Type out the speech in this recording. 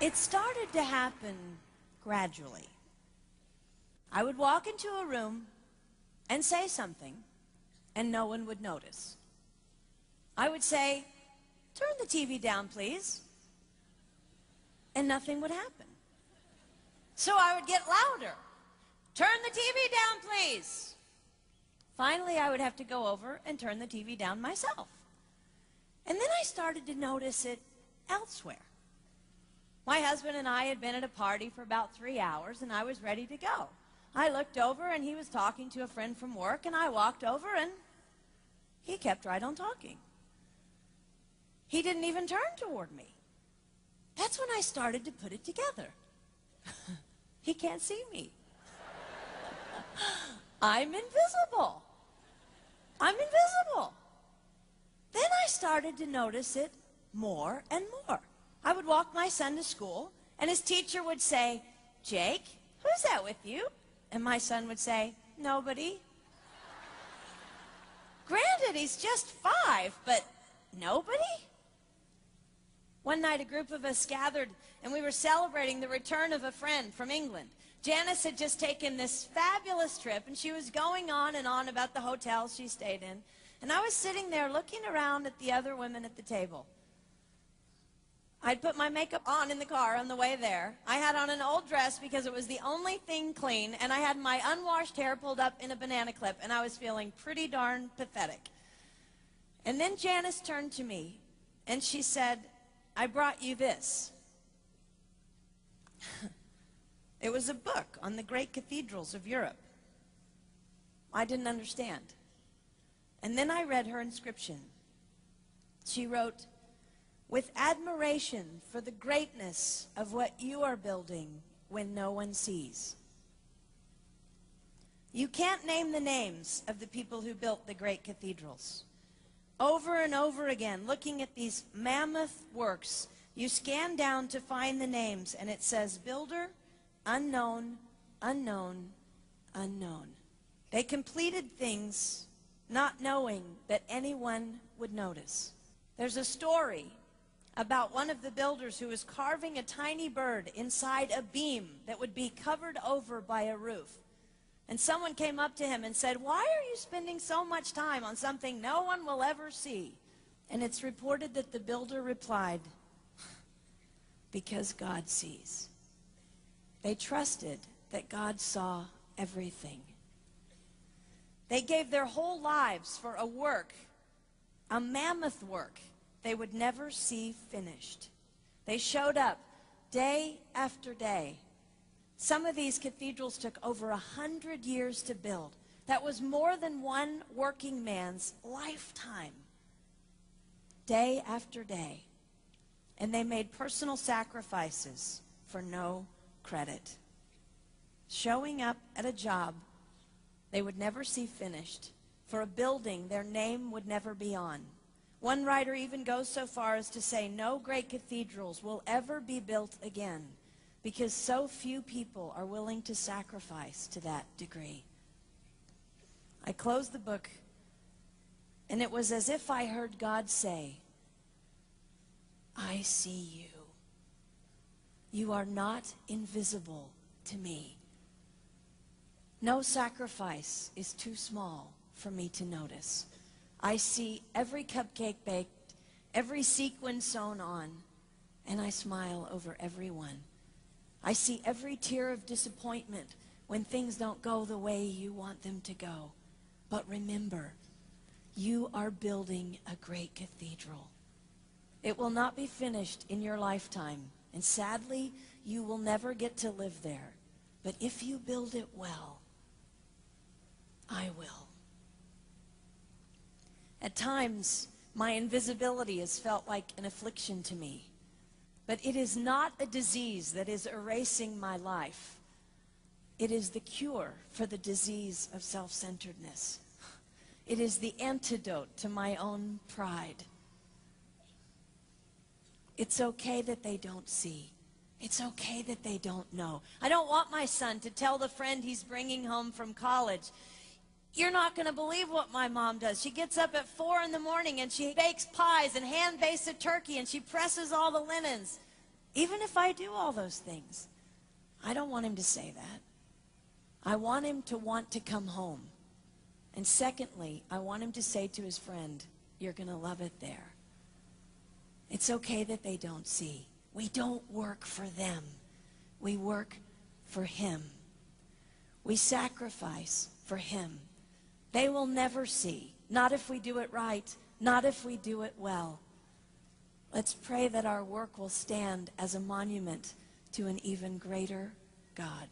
It started to happen gradually. I would walk into a room and say something, and no one would notice. I would say, "Turn the TV down, please," and nothing would happen. So I would get louder. "Turn the TV down, please." Finally, I would have to go over and turn the TV down myself. And then I started to notice it elsewhere. My husband and I had been at a party for about 3 hours, and I was ready to go. I looked over, and he was talking to a friend from work, and I walked over, and he kept right on talking. He didn't even turn toward me. That's when I started to put it together. He can't see me. I'm invisible. I'm invisible. Then I started to notice it more and more. I would walk my son to school, and his teacher would say, "Jake, who's that with you?" And my son would say, "Nobody." Granted, he's just 5, but nobody? One night, a group of us gathered, and we were celebrating the return of a friend from England. Janice had just taken this fabulous trip, and she was going on and on about the hotels she stayed in. And I was sitting there looking around at the other women at the table. I'd put my makeup on in the car on the way there. I had on an old dress because it was the only thing clean, and I had my unwashed hair pulled up in a banana clip, and I was feeling pretty darn pathetic. And then Janice turned to me, and she said, "I brought you this." It was a book on the great cathedrals of Europe. I didn't understand. And then I read her inscription. She wrote, "With admiration for the greatness of what you are building when no one sees." You can't name the names of the people who built the great cathedrals. Over and over again, looking at these mammoth works, you scan down to find the names, and it says, "Builder, unknown, unknown, unknown." They completed things not knowing that anyone would notice. There's a story about one of the builders who was carving a tiny bird inside a beam that would be covered over by a roof. And someone came up to him and said, "Why are you spending so much time on something no one will ever see?" And it's reported that the builder replied, "Because God sees." They trusted that God saw everything. They gave their whole lives for a work, a mammoth work, they would never see finished. They showed up day after day. Some of these cathedrals took over 100 years to build. That was more than one working man's lifetime. Day after day. And they made personal sacrifices for no credit. Showing up at a job they would never see finished, for a building their name would never be on. One writer even goes so far as to say no great cathedrals will ever be built again because so few people are willing to sacrifice to that degree. I closed the book, and it was as if I heard God say, "I see you. You are not invisible to me. No sacrifice is too small for me to notice. I see every cupcake baked, every sequin sewn on, and I smile over every one. I see every tear of disappointment when things don't go the way you want them to go. But remember, you are building a great cathedral. It will not be finished in your lifetime, and sadly, you will never get to live there. But if you build it well, I will." At times, my invisibility has felt like an affliction to me. But it is not a disease that is erasing my life. It is the cure for the disease of self-centeredness. It is the antidote to my own pride. It's okay that they don't see. It's okay that they don't know. I don't want my son to tell the friend he's bringing home from college, "You're not going to believe what my mom does. She gets up at 4 in the morning and she bakes pies and hand bastes a turkey and she presses all the linens." Even if I do all those things, I don't want him to say that. I want him to want to come home. And secondly, I want him to say to his friend, you're going to love it there. It's okay that they don't see. We don't work for them. We work for him. We sacrifice for him. They will never see. Not if we do it right. Not if we do it well. Let's pray that our work will stand as a monument to an even greater God.